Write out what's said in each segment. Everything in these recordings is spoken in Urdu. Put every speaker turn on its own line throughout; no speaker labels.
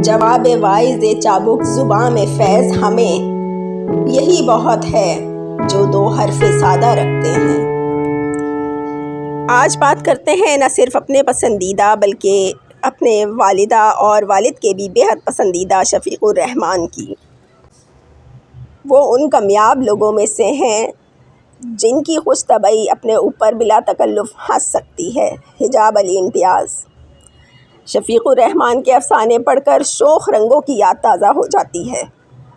جواب واعظ چابک زباں میں فیض ہمیں یہی بہت ہے جو دو حرف سادہ رکھتے ہیں۔ آج بات کرتے ہیں نہ صرف اپنے پسندیدہ بلکہ اپنے والدہ اور والد کے بھی بے حد پسندیدہ شفیق الرحمان کی۔ وہ ان کامیاب لوگوں میں سے ہیں جن کی خوش طبعی اپنے اوپر بلا تکلف ہنس سکتی ہے۔ حجاب علی امتیاز۔ شفیق الرحمان کے افسانے پڑھ کر شوخ رنگوں کی یاد تازہ ہو جاتی ہے۔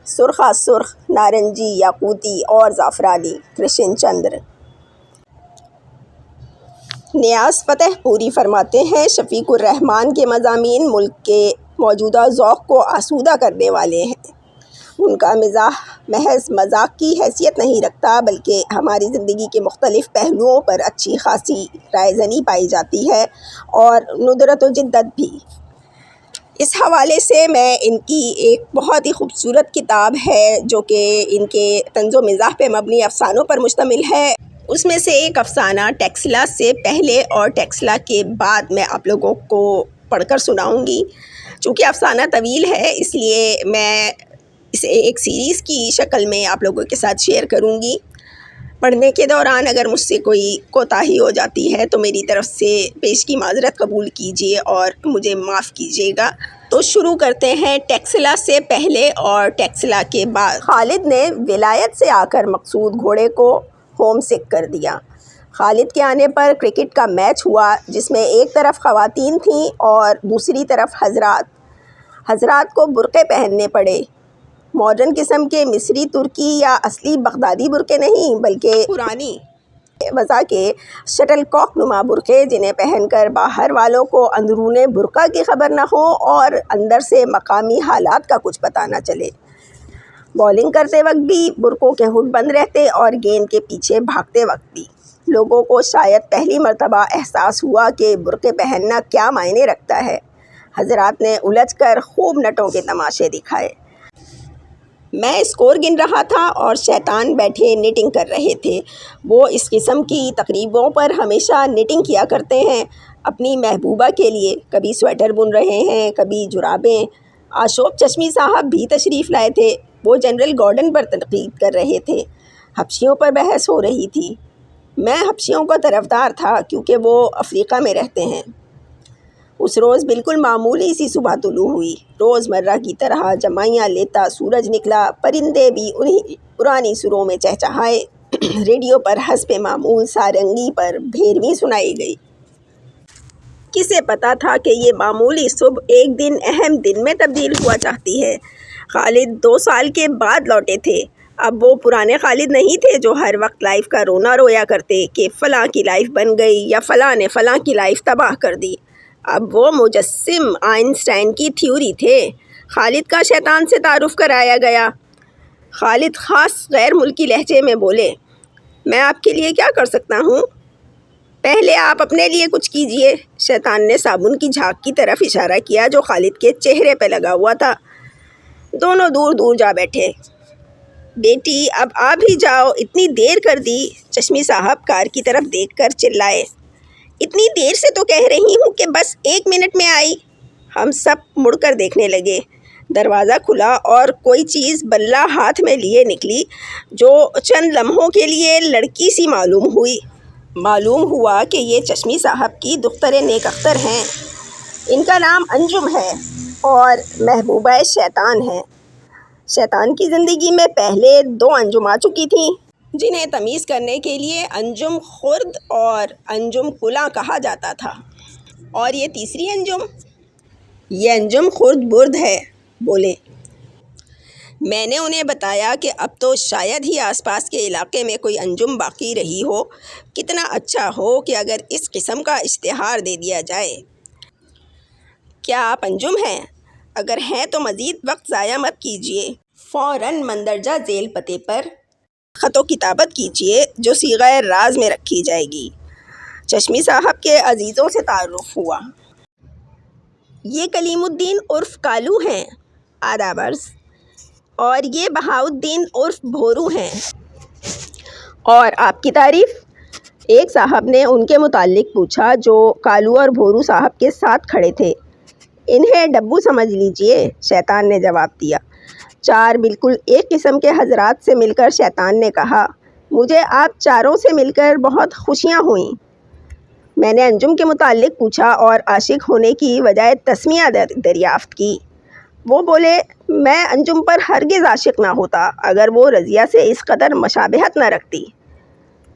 سرخا سرخ، نارنجی، یاقوتی اور زعفرانی۔ کرشن چندر۔ نیاز فتح پوری فرماتے ہیں شفیق الرحمان کے مضامین ملک کے موجودہ ذوق کو آسودہ کرنے والے ہیں۔ ان کا مزاح محض مذاق کی حیثیت نہیں رکھتا بلکہ ہماری زندگی کے مختلف پہلوؤں پر اچھی خاصی رائے زنی پائی جاتی ہے اور ندرت و جدت بھی۔ اس حوالے سے میں ان کی ایک بہت ہی خوبصورت کتاب ہے جو کہ ان کے طنز و مزاح پہ مبنی افسانوں پر مشتمل ہے، اس میں سے ایک افسانہ ٹیکسلا سے پہلے اور ٹیکسلا کے بعد میں آپ لوگوں کو پڑھ کر سناؤں گی۔ چونکہ افسانہ طویل ہے اس لیے میں اسے ایک سیریز کی شکل میں آپ لوگوں کے ساتھ شیئر کروں گی۔ پڑھنے کے دوران اگر مجھ سے کوئی کوتاہی ہو جاتی ہے تو میری طرف سے پیش کی معذرت قبول کیجیے اور مجھے معاف کیجیے گا۔ تو شروع کرتے ہیں ٹیکسلا سے پہلے اور ٹیکسلا کے بعد۔ خالد نے ولایت سے آ کر مقصود گھوڑے کو ہوم سک کر دیا۔ خالد کے آنے پر کرکٹ کا میچ ہوا جس میں ایک طرف خواتین تھیں اور دوسری طرف حضرات کو برقعے پہننے پڑے۔ ماڈرن قسم کے مصری، ترکی یا اصلی بغدادی برقعے نہیں بلکہ پرانی وضع کے شٹل کاک نما برقعے جنہیں پہن کر باہر والوں کو اندرون برقع کی خبر نہ ہو اور اندر سے مقامی حالات کا کچھ پتہ نہ چلے۔ بولنگ کرتے وقت بھی برقعوں کے ہڈ بند رہتے اور گیند کے پیچھے بھاگتے وقت بھی۔ لوگوں کو شاید پہلی مرتبہ احساس ہوا کہ برقعے پہننا کیا معنی رکھتا ہے۔ حضرات نے الجھ کر خوب نٹوں کے تماشے دکھائے۔ میں اسکور گن رہا تھا اور شیطان بیٹھے نیٹنگ کر رہے تھے۔ وہ اس قسم کی تقریبوں پر ہمیشہ نیٹنگ کیا کرتے ہیں اپنی محبوبہ کے لیے، کبھی سویٹر بن رہے ہیں، کبھی جرابیں۔ اشوک چشمی صاحب بھی تشریف لائے تھے۔ وہ جنرل گارڈن پر تنقید کر رہے تھے۔ حبشیوں پر بحث ہو رہی تھی۔ میں حبشیوں کا طرفدار تھا کیونکہ وہ افریقہ میں رہتے ہیں۔ اس روز بالکل معمولی سی صبح طلوع ہوئی، روز مرہ کی طرح جمائیاں لیتا سورج نکلا، پرندے بھی انہی پرانی سروں میں چہچہائے، ریڈیو پر حسب معمول سارنگی پر بھیرویں سنائی گئی۔ کسے پتا تھا کہ یہ معمولی صبح ایک دن اہم دن میں تبدیل ہوا چاہتی ہے۔ خالد 2 سال کے بعد لوٹے تھے۔ اب وہ پرانے خالد نہیں تھے جو ہر وقت لائف کا رونا رویا کرتے کہ فلاں کی لائف بن گئی یا فلاں نے فلاں کی لائف تباہ کر دی۔ اب وہ مجسم آئنسٹائن کی تھیوری تھے۔ خالد کا شیطان سے تعارف کرایا گیا۔ خالد خاص غیر ملکی لہجے میں بولے، میں آپ کے لیے کیا کر سکتا ہوں؟ پہلے آپ اپنے لیے کچھ کیجئے۔ شیطان نے صابن کی جھاگ کی طرف اشارہ کیا جو خالد کے چہرے پہ لگا ہوا تھا۔ دونوں دور دور جا بیٹھے۔ بیٹی اب آپ ہی جاؤ، اتنی دیر کر دی، چشمی صاحب کار کی طرف دیکھ کر چلائے۔ اتنی دیر سے تو کہہ رہی ہوں کہ بس 1 منٹ میں آئی۔ ہم سب مڑ کر دیکھنے لگے۔ دروازہ کھلا اور کوئی چیز بلہ ہاتھ میں لیے نکلی جو چند لمحوں کے لیے لڑکی سی معلوم ہوئی۔ معلوم ہوا کہ یہ چشمی صاحب کی دختر نیک اختر ہیں۔ ان کا نام انجم ہے اور محبوبہ شیطان ہے۔ شیطان کی زندگی میں پہلے 2 انجم آ چکی تھیں جنہیں تمیز کرنے کے لیے انجم خرد اور انجم کلاں کہا جاتا تھا، اور یہ تیسری انجم، یہ انجم خرد برد ہے۔ بولے، میں نے انہیں بتایا کہ اب تو شاید ہی آس پاس کے علاقے میں کوئی انجم باقی رہی ہو۔ کتنا اچھا ہو کہ اگر اس قسم کا اشتہار دے دیا جائے۔ کیا آپ انجم ہیں؟ اگر ہیں تو مزید وقت ضائع مت کیجیے، فوراً مندرجہ ذیل پتے پر خط و کتابت کیجیے جو صیغہ راز میں رکھی جائے گی۔ چشمی صاحب کے عزیزوں سے تعارف ہوا۔ یہ کلیم الدین عرف کالو ہیں، آداب عرض، اور یہ بہاؤالدین عرف بھورو ہیں۔ اور آپ کی تعریف؟ ایک صاحب نے ان کے متعلق پوچھا جو کالو اور بھورو صاحب کے ساتھ کھڑے تھے۔ انہیں ڈبو سمجھ لیجئے، شیطان نے جواب دیا۔ 4 بالکل ایک قسم کے حضرات سے مل کر شیطان نے کہا، مجھے آپ چاروں سے مل کر بہت خوشیاں ہوئیں۔ میں نے انجم کے متعلق پوچھا اور عاشق ہونے کی وجہ تسمیہ دریافت کی۔ وہ بولے، میں انجم پر ہرگز عاشق نہ ہوتا اگر وہ رضیہ سے اس قدر مشابہت نہ رکھتی۔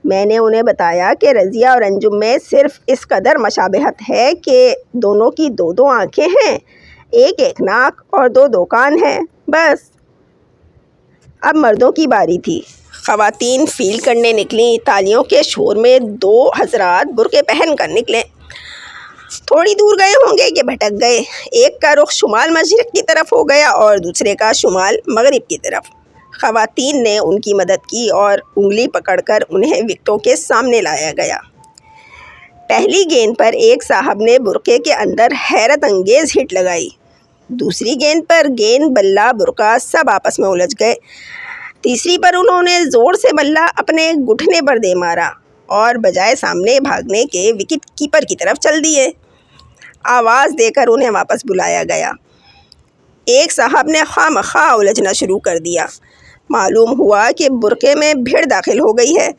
میں نے انہیں بتایا کہ رضیہ اور انجم میں صرف اس قدر مشابہت ہے کہ دونوں کی 2 آنکھیں ہیں، ایک ناک اور 2 کان ہیں، بس۔ اب مردوں کی باری تھی۔ خواتین فیل کرنے نکلیں۔ تالیوں کے شور میں 2 حضرات برقعے پہن کر نکلے۔ تھوڑی دور گئے ہوں گے کہ بھٹک گئے۔ ایک کا رخ شمال مشرق کی طرف ہو گیا اور دوسرے کا شمال مغرب کی طرف۔ خواتین نے ان کی مدد کی اور انگلی پکڑ کر انہیں وکٹوں کے سامنے لایا گیا۔ پہلی گیند پر ایک صاحب نے برقعے کے اندر حیرت انگیز ہٹ لگائی۔ دوسری گیند پر گیند، بلہ، برقعہ سب آپس میں الجھ گئے۔ تیسری پر انہوں نے زور سے بلہ اپنے گھٹنے پر دے مارا اور بجائے سامنے بھاگنے کے وکٹ کیپر کی طرف چل دیے۔ آواز دے کر انہیں واپس بلایا گیا۔ ایک صاحب نے خواہ مخواہ الجھنا شروع کر دیا۔ معلوم ہوا کہ برقعے میں بھیڑ داخل ہو گئی ہے۔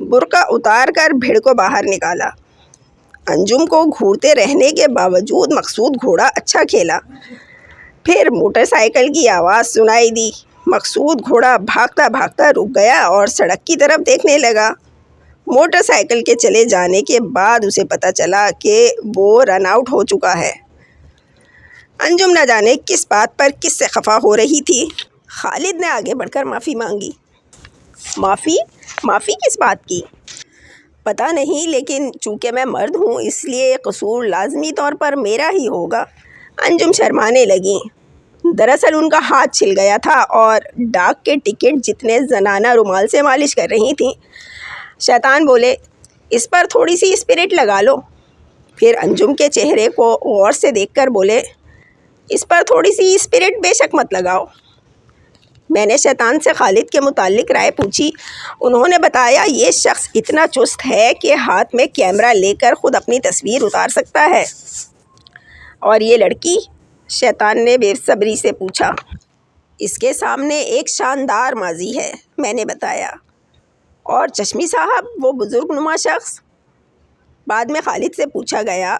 برقعہ اتار کر بھیڑ کو باہر نکالا۔ انجم کو گھورتے رہنے کے باوجود مقصود گھوڑا اچھا کھیلا۔ پھر موٹر سائیکل کی آواز سنائی دی۔ مقصود گھوڑا بھاگتا بھاگتا رک گیا اور سڑک کی طرف دیکھنے لگا۔ موٹر سائیکل کے چلے جانے کے بعد اسے پتہ چلا کہ وہ رن آؤٹ ہو چکا ہے۔ انجم نہ جانے کس بات پر کس سے خفا ہو رہی تھی۔ خالد نے آگے بڑھ کر معافی مانگی۔ معافی کس بات کی؟ پتہ نہیں، لیکن چونکہ میں مرد ہوں اس لیے قصور لازمی طور پر میرا ہی ہوگا۔ انجم شرمانے لگیں۔ دراصل ان کا ہاتھ چھل گیا تھا اور ڈاک کے ٹکٹ جتنے زنانہ رومال سے مالش کر رہی تھیں۔ شیطان بولے، اس پر تھوڑی سی اسپرٹ لگا لو۔ پھر انجم کے چہرے کو غور سے دیکھ کر بولے، اس پر تھوڑی سی اسپرٹ بے شک مت لگاؤ۔ میں نے شیطان سے خالد کے متعلق رائے پوچھی۔ انہوں نے بتایا یہ شخص اتنا چست ہے کہ ہاتھ میں کیمرہ لے کر خود اپنی تصویر اتار سکتا ہے۔ اور یہ لڑکی؟ شیطان نے بے صبری سے پوچھا۔ اس کے سامنے ایک شاندار ماضی ہے، میں نے بتایا۔ اور چشمی صاحب، وہ بزرگ نما شخص؟ بعد میں خالد سے پوچھا گیا۔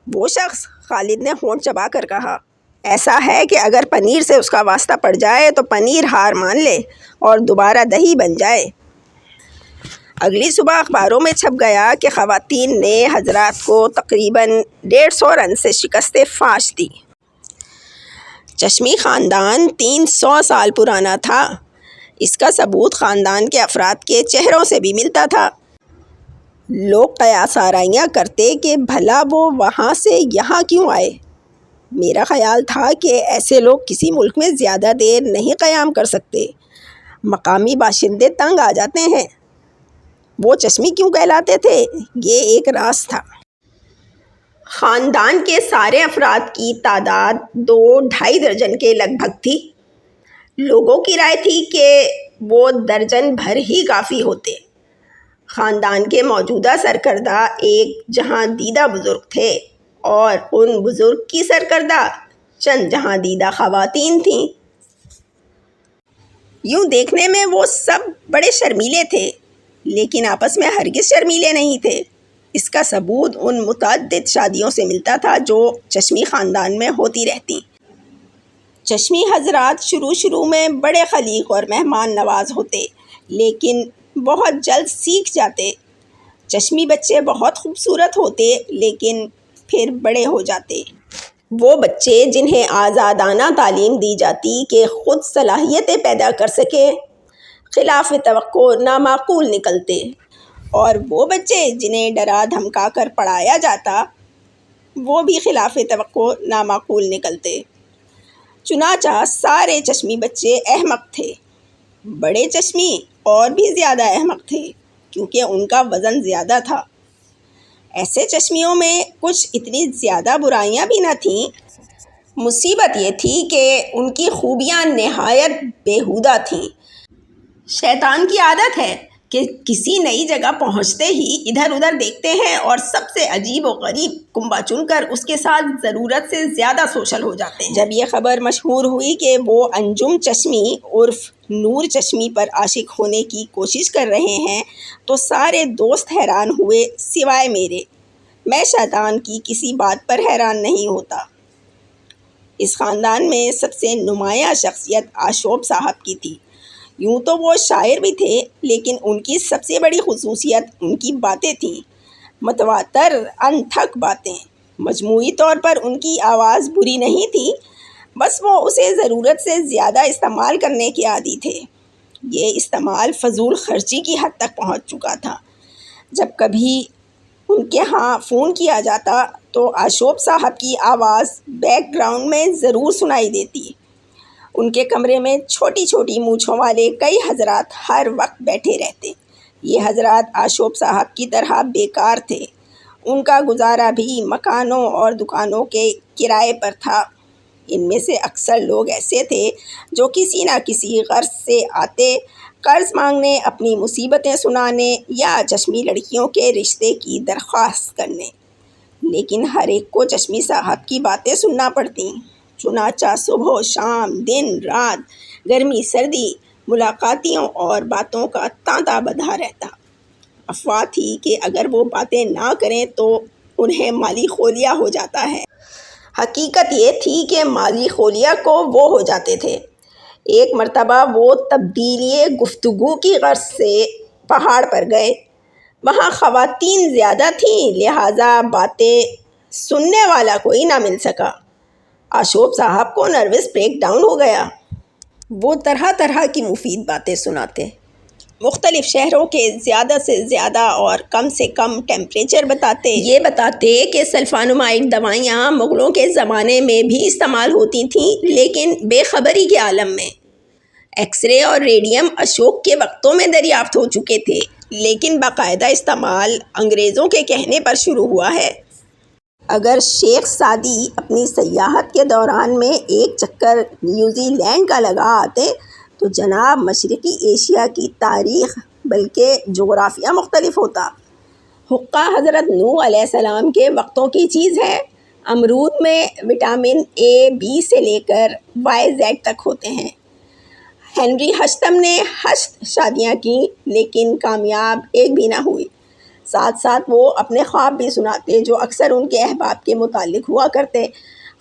وہ شخص؟ خالد نے ہونٹ چبا کر کہا۔ ایسا ہے کہ اگر پنیر سے اس کا واسطہ پڑ جائے تو پنیر ہار مان لے اور دوبارہ دہی بن جائے۔ اگلی صبح اخباروں میں چھپ گیا کہ خواتین نے حضرات کو تقریباً 150 رن سے شکست فاش دی۔ چشمی خاندان 300 سال پرانا تھا۔ اس کا ثبوت خاندان کے افراد کے چہروں سے بھی ملتا تھا۔ لوگ قیاس آرائیاں کرتے کہ بھلا وہ وہاں سے یہاں کیوں آئے۔ میرا خیال تھا کہ ایسے لوگ کسی ملک میں زیادہ دیر نہیں قیام کر سکتے، مقامی باشندے تنگ آ جاتے ہیں۔ وہ چشمی کیوں کہلاتے تھے، یہ ایک راز تھا۔ خاندان کے سارے افراد کی تعداد 2-2.5 درجن کے لگ بھگ تھی۔ لوگوں کی رائے تھی کہ وہ درجن بھر ہی کافی ہوتے۔ خاندان کے موجودہ سرکردہ ایک جہاں دیدہ بزرگ تھے اور ان بزرگ کی سرکردہ چند جہاں دیدہ خواتین تھیں۔ یوں دیکھنے میں وہ سب بڑے شرمیلے تھے، لیکن آپس میں ہرگز شرمیلے نہیں تھے۔ اس کا ثبوت ان متعدد شادیوں سے ملتا تھا جو چشمی خاندان میں ہوتی رہتی۔ چشمی حضرات شروع میں بڑے خلیق اور مہمان نواز ہوتے، لیکن بہت جلد سیکھ جاتے۔ چشمی بچے بہت خوبصورت ہوتے، لیکن پھر بڑے ہو جاتے۔ وہ بچے جنہیں آزادانہ تعلیم دی جاتی کہ خود صلاحیتیں پیدا کر سکیں، خلاف توقع نامعقول نکلتے، اور وہ بچے جنہیں ڈرا دھمکا کر پڑھایا جاتا، وہ بھی خلاف توقع نامعقول نکلتے۔ چنانچہ سارے چشمی بچے احمق تھے۔ بڑے چشمی اور بھی زیادہ احمق تھے کیونکہ ان کا وزن زیادہ تھا۔ ایسے چشمیوں میں کچھ اتنی زیادہ برائیاں بھی نہ تھیں۔ مصیبت یہ تھی کہ ان کی خوبیاں نہایت بیہودہ تھیں۔ شیطان کی عادت ہے کہ کسی نئی جگہ پہنچتے ہی ادھر ادھر دیکھتے ہیں اور سب سے عجیب و غریب کنبہ چن کر اس کے ساتھ ضرورت سے زیادہ سوشل ہو جاتے ہیں۔ جب یہ خبر مشہور ہوئی کہ وہ انجم چشمی عرف نور چشمی پر عاشق ہونے کی کوشش کر رہے ہیں تو سارے دوست حیران ہوئے سوائے میرے۔ میں شیطان کی کسی بات پر حیران نہیں ہوتا۔ اس خاندان میں سب سے نمایاں شخصیت آشوب صاحب کی تھی۔ یوں تو وہ شاعر بھی تھے، لیکن ان کی سب سے بڑی خصوصیت ان کی باتیں تھیں، متواتر انتھک باتیں۔ مجموعی طور پر ان کی آواز بری نہیں تھی، بس وہ اسے ضرورت سے زیادہ استعمال کرنے کے عادی تھے۔ یہ استعمال فضول خرچی کی حد تک پہنچ چکا تھا۔ جب کبھی ان کے ہاں فون کیا جاتا تو آشوب صاحب کی آواز بیک گراؤنڈ میں ضرور سنائی دیتی۔ ان کے کمرے میں چھوٹی چھوٹی مونچھوں والے کئی حضرات ہر وقت بیٹھے رہتے۔ یہ حضرات آشوب صاحب کی طرح بیکار تھے۔ ان کا گزارا بھی مکانوں اور دکانوں کے کرائے پر تھا۔ ان میں سے اکثر لوگ ایسے تھے جو کسی نہ کسی غرض سے آتے، قرض مانگنے، اپنی مصیبتیں سنانے یا چشمی لڑکیوں کے رشتے کی درخواست کرنے۔ لیکن ہر ایک کو چشمی صاحب کی باتیں سننا پڑتیں۔ چنانچہ صبح و شام، دن رات، گرمی سردی، ملاقاتیوں اور باتوں کا تانتا بدھا رہتا۔ افواہ تھی کہ اگر وہ باتیں نہ کریں تو انہیں مالی خولیہ ہو جاتا ہے۔ حقیقت یہ تھی کہ مالی خولیہ کو وہ ہو جاتے تھے۔ ایک مرتبہ وہ تبدیلی گفتگو کی غرض سے پہاڑ پر گئے۔ وہاں خواتین زیادہ تھیں، لہٰذا باتیں سننے والا کوئی نہ مل سکا۔ آشوب صاحب کو نروس بریک ڈاؤن ہو گیا۔ وہ طرح طرح کی مفید باتیں سناتے، مختلف شہروں کے زیادہ سے زیادہ اور کم سے کم ٹیمپریچر بتاتے، یہ بتاتے کہ سلفانومائڈ دوائیاں مغلوں کے زمانے میں بھی استعمال ہوتی تھیں، لیکن بے خبری کے عالم میں۔ ایکس رے اور ریڈیم اشوک کے وقتوں میں دریافت ہو چکے تھے، لیکن باقاعدہ استعمال انگریزوں کے کہنے پر شروع ہوا ہے۔ اگر شیخ سعدی اپنی سیاحت کے دوران میں ایک چکر نیوزی لینڈ کا لگا آتے تو جناب مشرقی ایشیا کی تاریخ بلکہ جغرافیہ مختلف ہوتا۔ حقہ حضرت نوح علیہ السلام کے وقتوں کی چیز ہے۔ امرود میں وٹامن اے بی سے لے کر وائی زیڈ تک ہوتے ہیں۔ ہنری ہشتم نے 8 شادیاں کیں، لیکن کامیاب ایک بھی نہ ہوئی۔ ساتھ ساتھ وہ اپنے خواب بھی سناتے جو اکثر ان کے احباب کے متعلق ہوا کرتے۔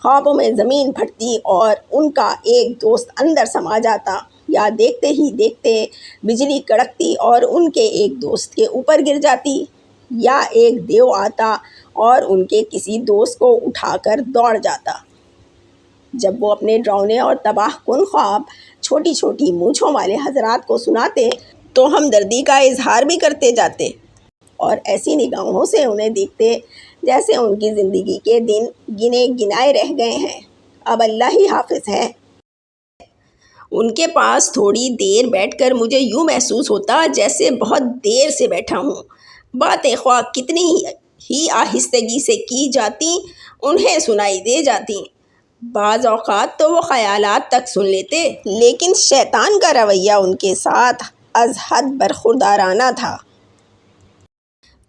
خوابوں میں زمین پھٹتی اور ان کا ایک دوست اندر سما جاتا، یا دیکھتے ہی دیکھتے بجلی کڑکتی اور ان کے ایک دوست کے اوپر گر جاتی، یا ایک دیو آتا اور ان کے کسی دوست کو اٹھا کر دوڑ جاتا۔ جب وہ اپنے ڈراؤنے اور تباہ کن خواب چھوٹی چھوٹی مونچھوں والے حضرات کو سناتے تو ہمدردی کا اظہار بھی کرتے جاتے اور ایسی نگاہوں سے انہیں دیکھتے جیسے ان کی زندگی کے دن گنے گنائے رہ گئے ہیں، اب اللہ ہی حافظ ہے۔ ان کے پاس تھوڑی دیر بیٹھ کر مجھے یوں محسوس ہوتا جیسے بہت دیر سے بیٹھا ہوں۔ باتیں خواہ کتنی ہی آہستگی سے کی جاتی انہیں سنائی دے جاتی۔ بعض اوقات تو وہ خیالات تک سن لیتے، لیکن شیطان کا رویہ ان کے ساتھ از حد برخوردارانہ تھا۔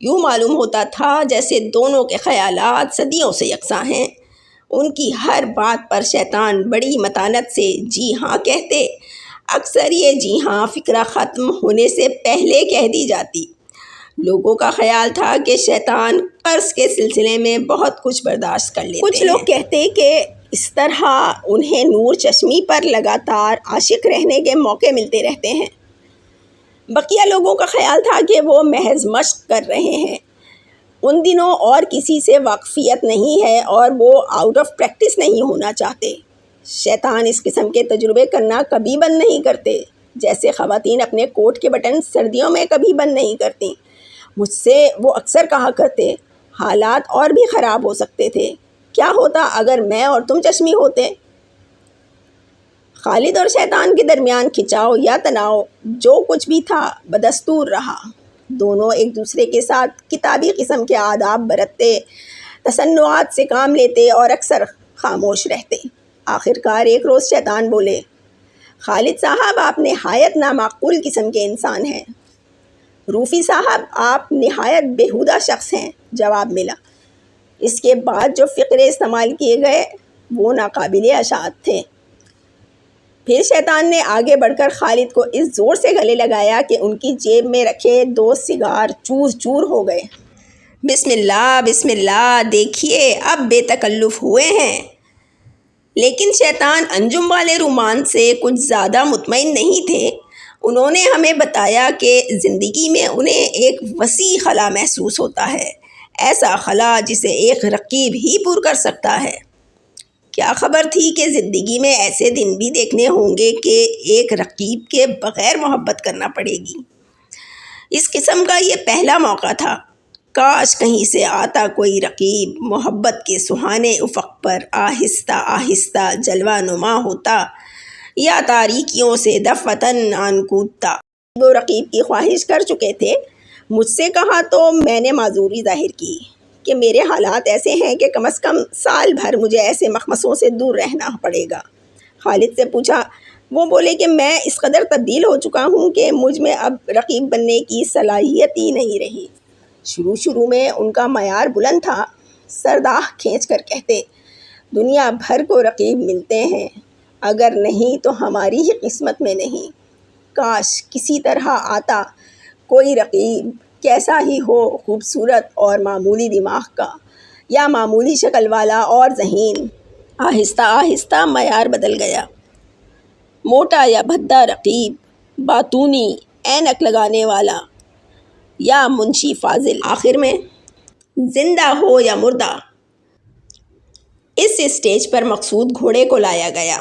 یوں معلوم ہوتا تھا جیسے دونوں کے خیالات صدیوں سے یکساں ہیں۔ ان کی ہر بات پر شیطان بڑی متانت سے جی ہاں کہتے۔ اکثر یہ جی ہاں فقرہ ختم ہونے سے پہلے کہہ دی جاتی۔ لوگوں کا خیال تھا کہ شیطان قرض کے سلسلے میں بہت کچھ برداشت کر لیتے ہیں۔ کچھ لوگ کہتے کہ اس طرح انہیں نور چشمی پر لگاتار عاشق رہنے کے موقع ملتے رہتے ہیں۔ بقیہ لوگوں کا خیال تھا کہ وہ محض مشق کر رہے ہیں، ان دنوں اور کسی سے واقفیت نہیں ہے اور وہ آؤٹ آف پریکٹس نہیں ہونا چاہتے۔ شیطان اس قسم کے تجربے کرنا کبھی بند نہیں کرتے، جیسے خواتین اپنے کوٹ کے بٹن سردیوں میں کبھی بند نہیں کرتیں۔ مجھ سے وہ اکثر کہا کرتے، حالات اور بھی خراب ہو سکتے تھے، کیا ہوتا اگر میں اور تم چشمی ہوتے؟ خالد اور شیطان کے درمیان کھچاؤ یا تناؤ جو کچھ بھی تھا بدستور رہا۔ دونوں ایک دوسرے کے ساتھ کتابی قسم کے آداب برتتے، تصنعات سے کام لیتے اور اکثر خاموش رہتے۔ آخر کار ایک روز شیطان بولے، خالد صاحب آپ نہایت نامعقول قسم کے انسان ہیں۔ روفی صاحب آپ نہایت بیہودہ شخص ہیں، جواب ملا۔ اس کے بعد جو فقرے استعمال کیے گئے وہ ناقابل اشاعت تھے۔ پھر شیطان نے آگے بڑھ کر خالد کو اس زور سے گلے لگایا کہ ان کی جیب میں رکھے 2 سگار چور چور ہو گئے۔ بسم اللہ، دیکھیے اب بے تکلف ہوئے ہیں۔ لیکن شیطان انجم والے رومان سے کچھ زیادہ مطمئن نہیں تھے۔ انہوں نے ہمیں بتایا کہ زندگی میں انہیں ایک وسیع خلا محسوس ہوتا ہے، ایسا خلا جسے ایک رقیب ہی پر کر سکتا ہے۔ کیا خبر تھی کہ زندگی میں ایسے دن بھی دیکھنے ہوں گے کہ ایک رقیب کے بغیر محبت کرنا پڑے گی۔ اس قسم کا یہ پہلا موقع تھا۔ کاش کہیں سے آتا کوئی رقیب، محبت کے سہانے افق پر آہستہ آہستہ جلوہ نما ہوتا یا تاریکیوں سے دفعتاً آن کودتا۔ وہ رقیب کی خواہش کر چکے تھے۔ مجھ سے کہا تو میں نے معذوری ظاہر کی کہ میرے حالات ایسے ہیں کہ کم از کم سال بھر مجھے ایسے مخمصوں سے دور رہنا پڑے گا۔ خالد سے پوچھا۔ وہ بولے کہ میں اس قدر تبدیل ہو چکا ہوں کہ مجھ میں اب رقیب بننے کی صلاحیت ہی نہیں رہی۔ شروع میں ان کا معیار بلند تھا، سرداہ کھینچ کر کہتے، دنیا بھر کو رقیب ملتے ہیں، اگر نہیں تو ہماری ہی قسمت میں نہیں۔ کاش کسی طرح آتا کوئی رقیب، کیسا ہی ہو، خوبصورت اور معمولی دماغ کا یا معمولی شکل والا اور ذہین۔ آہستہ آہستہ معیار بدل گیا۔ موٹا یا بھدا رقیب، باتونی، اینک لگانے والا یا منشی فاضل، آخر میں زندہ ہو یا مردہ۔ اس اسٹیج پر مقصود گھوڑے کو لایا گیا۔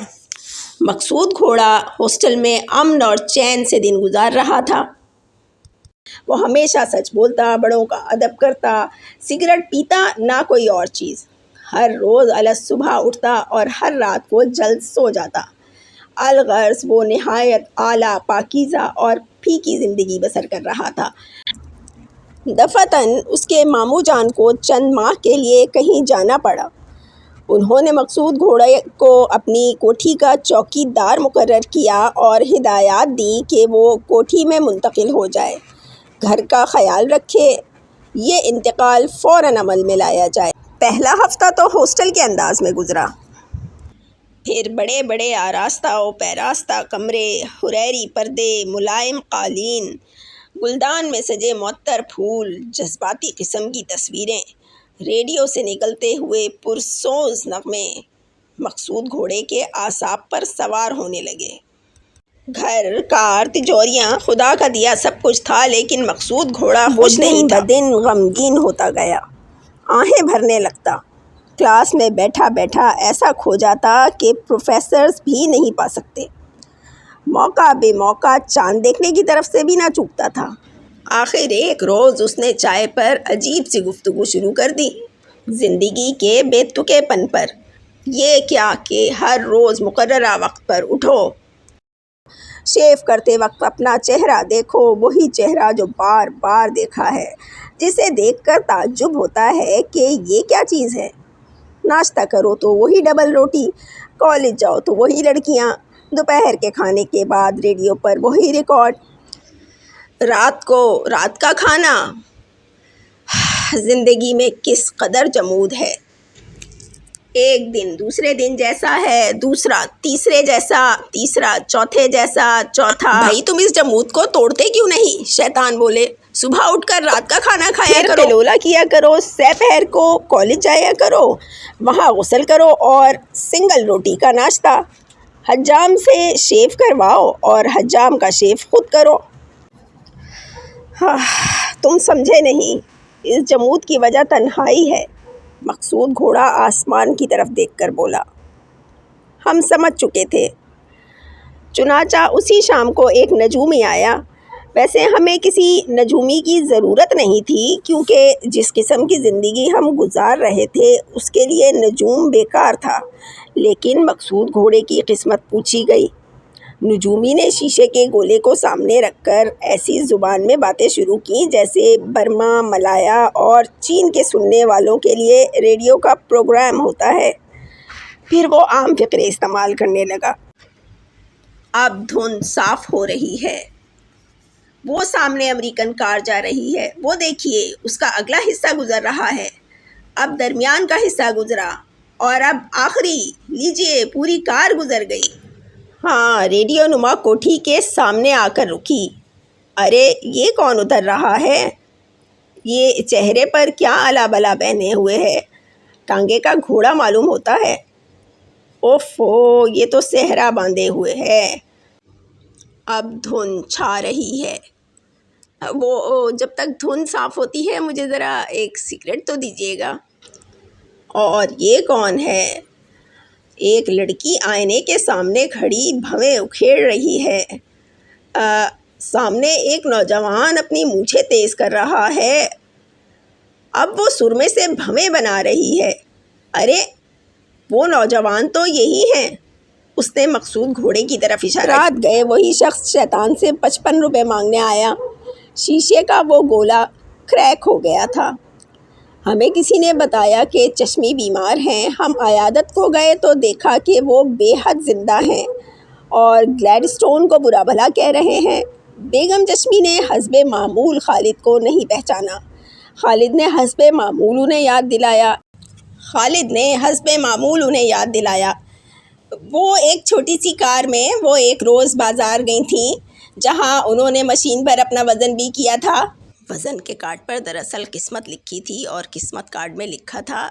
مقصود گھوڑا ہاسٹل میں امن اور چین سے دن گزار رہا تھا۔ وہ ہمیشہ سچ بولتا، بڑوں کا ادب کرتا، سگریٹ پیتا، نہ کوئی اور چیز۔ ہر روز الصبح اٹھتا اور ہر رات کو جلد سو جاتا۔ الغرض وہ نہایت اعلیٰ، پاکیزہ اور پھیکی زندگی بسر کر رہا تھا۔ دفعتاً اس کے ماموں جان کو چند ماہ کے لیے کہیں جانا پڑا۔ انہوں نے مقصود گھوڑے کو اپنی کوٹھی کا چوکی دار مقرر کیا اور ہدایات دیں کہ وہ کوٹھی میں منتقل ہو جائے، گھر کا خیال رکھے، یہ انتقال فوراً عمل میں لایا جائے۔ پہلا ہفتہ تو ہاسٹل کے انداز میں گزرا۔ پھر بڑے بڑے آراستہ و پیراستہ کمرے، حریری پردے، ملائم قالین، گلدان میں سجے معطر پھول، جذباتی قسم کی تصویریں، ریڈیو سے نکلتے ہوئے پرسوز نغمے مقصود گھوڑے کے اعصاب پر سوار ہونے لگے۔ گھر، کار، تجوریاں، خدا کا دیا سب کچھ تھا، لیکن مقصود گھوڑا خوش نہیں تھا۔ دن غمگین ہوتا گیا، آہیں بھرنے لگتا۔ کلاس میں بیٹھا بیٹھا ایسا کھو جاتا کہ پروفیسرز بھی نہیں پا سکتے۔ موقع بے موقع چاند دیکھنے کی طرف سے بھی نہ چوکتا تھا۔ آخر ایک روز اس نے چائے پر عجیب سی گفتگو شروع کر دی، زندگی کے بے تکے پن پر۔ یہ کیا کہ ہر روز مقررہ وقت پر اٹھو، شیو کرتے وقت اپنا چہرہ دیکھو، وہی چہرہ جو بار بار دیکھا ہے، جسے دیکھ کر تعجب ہوتا ہے کہ یہ کیا چیز ہے۔ ناشتہ کرو تو وہی ڈبل روٹی، کالج جاؤ تو وہی لڑکیاں، دوپہر کے کھانے کے بعد ریڈیو پر وہی ریکارڈ، رات کو رات کا کھانا۔ زندگی میں کس قدر جمود ہے، ایک دن دوسرے دن جیسا ہے، دوسرا تیسرے جیسا، تیسرا چوتھے جیسا، چوتھا۔ بھائی تم اس جمود کو توڑتے کیوں نہیں؟ شیطان بولے۔ صبح اٹھ کر رات کا کھانا کھایا کرو، تلولا کیا کرو، سہ پہر کو کالج جایا کرو، وہاں غسل کرو اور سنگل روٹی کا ناشتہ۔ حجام سے شیو کرواؤ اور حجام کا شیو خود کرو۔ تم سمجھے نہیں، اس جمود کی وجہ تنہائی ہے۔ مقصود گھوڑا آسمان کی طرف دیکھ کر بولا۔ ہم سمجھ چکے تھے۔ چنانچہ اسی شام کو ایک نجومی آیا۔ ویسے ہمیں کسی نجومی کی ضرورت نہیں تھی، کیونکہ جس قسم کی زندگی ہم گزار رہے تھے اس کے لیے نجوم بیکار تھا، لیکن مقصود گھوڑے کی قسمت پوچھی گئی۔ نجومی نے شیشے کے گولے کو سامنے رکھ کر ایسی زبان میں باتیں شروع کیں جیسے برما، ملایا اور چین کے سننے والوں کے لیے ریڈیو کا پروگرام ہوتا ہے۔ پھر وہ عام فقرے استعمال کرنے لگا۔ اب دھند صاف ہو رہی ہے، وہ سامنے امریکن کار جا رہی ہے، وہ دیکھیے اس کا اگلا حصہ گزر رہا ہے، اب درمیان کا حصہ گزرا اور اب آخری، لیجئے پوری کار گزر گئی۔ ہاں، ریڈیو نما کوٹھی کے سامنے آ کر رکی۔ ارے یہ کون اتر رہا ہے؟ یہ چہرے پر کیا الا بلا پہنے ہوئے ہے؟ ٹانگے کا گھوڑا معلوم ہوتا ہے۔ اوفو، یہ تو صحرا باندھے ہوئے ہے۔ اب دھند چھا رہی ہے۔ وہ جب تک دھند صاف ہوتی ہے مجھے ذرا ایک سگریٹ تو دیجیے گا۔ اور یہ کون ہے؟ ایک لڑکی آئینے کے سامنے کھڑی بھویں اکھیڑ رہی ہے۔ سامنے ایک نوجوان اپنی مونچھیں تیز کر رہا ہے، اب وہ سرمے سے بھویں بنا رہی ہے۔ ارے وہ نوجوان تو یہی ہیں۔ اس نے مقصود گھوڑے کی طرف اشارہ کیا۔ رات گئے وہی شخص شیطان سے 55 روپے مانگنے آیا۔ شیشے کا وہ گولا کریک ہو گیا تھا۔ ہمیں کسی نے بتایا کہ چشمی بیمار ہیں۔ ہم عیادت کو گئے تو دیکھا کہ وہ بے حد زندہ ہیں اور گلیڈ اسٹون کو برا بھلا کہہ رہے ہیں۔ بیگم چشمی نے حسب معمول خالد کو نہیں پہچانا۔ خالد نے حسب معمول انہیں یاد دلایا۔ وہ ایک چھوٹی سی کار میں وہ ایک روز بازار گئی تھیں جہاں انہوں نے مشین پر اپنا وزن بھی کیا تھا۔ وزن کے کارڈ پر دراصل قسمت لکھی تھی اور قسمت کارڈ میں لکھا تھا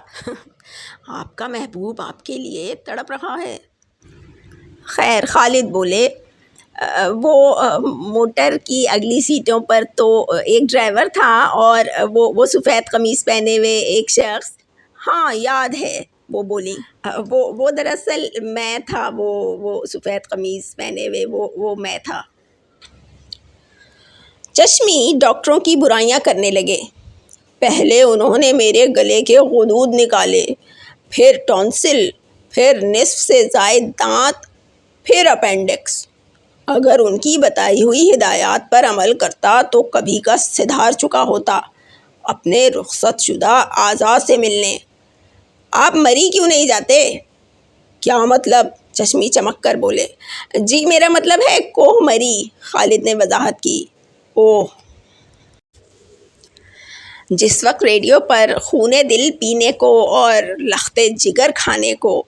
آپ کا محبوب آپ کے لیے تڑپ رہا ہے۔ خیر، خالد بولے، وہ موٹر کی اگلی سیٹوں پر تو ایک ڈرائیور تھا اور وہ سفید قمیص پہنے ہوئے ایک شخص۔ ہاں یاد ہے، وہ بولی، وہ دراصل میں تھا، وہ سفید قمیص پہنے ہوئے وہ میں تھا۔ چشمی ڈاکٹروں کی برائیاں کرنے لگے۔ پہلے انہوں نے میرے گلے کے غدود نکالے، پھر ٹونسل، پھر نصف سے زائد دانت، پھر اپینڈکس۔ اگر ان کی بتائی ہوئی ہدایات پر عمل کرتا تو کبھی کا سدھار چکا ہوتا اپنے رخصت شدہ اعضاء سے ملنے۔ آپ مری کیوں نہیں جاتے؟ کیا مطلب؟ چشمی چمک کر بولے۔ جی میرا مطلب ہے کوہ مری، خالد نے وضاحت کی۔ اوہ! جس وقت ریڈیو پر خون دل پینے کو اور لخت جگر کھانے کو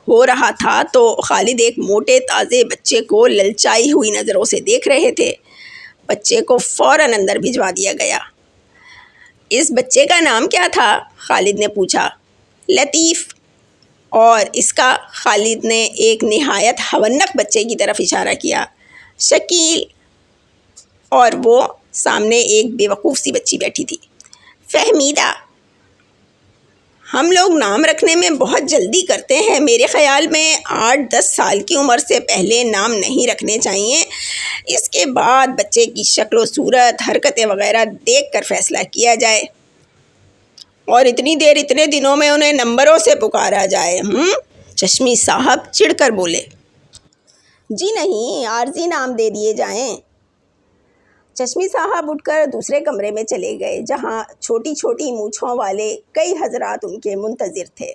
ہو رہا تھا تو خالد ایک موٹے تازے بچے کو للچائی ہوئی نظروں سے دیکھ رہے تھے۔ بچے کو فوراً اندر بھجوا دیا گیا۔ اس بچے کا نام کیا تھا؟ خالد نے پوچھا۔ لطیف۔ اور اس کا؟ خالد نے ایک نہایت ہونق بچے کی طرف اشارہ کیا۔ شکیل۔ اور وہ سامنے ایک بے وقوف سی بچی بیٹھی تھی۔ فہمیدہ۔ ہم لوگ نام رکھنے میں بہت جلدی کرتے ہیں، میرے خیال میں 8-10 سال کی عمر سے پہلے نام نہیں رکھنے چاہیے، اس کے بعد بچے کی شکل و صورت، حرکتیں وغیرہ دیکھ کر فیصلہ کیا جائے، اور اتنی دیر اتنے دنوں میں انہیں نمبروں سے پکارا جائے۔ چشمی صاحب چڑھ کر بولے۔ جی نہیں، عارضی نام دے دیے جائیں۔ چشمی صاحب اٹھ کر دوسرے کمرے میں چلے گئے جہاں چھوٹی چھوٹی مونچھوں والے کئی حضرات ان کے منتظر تھے۔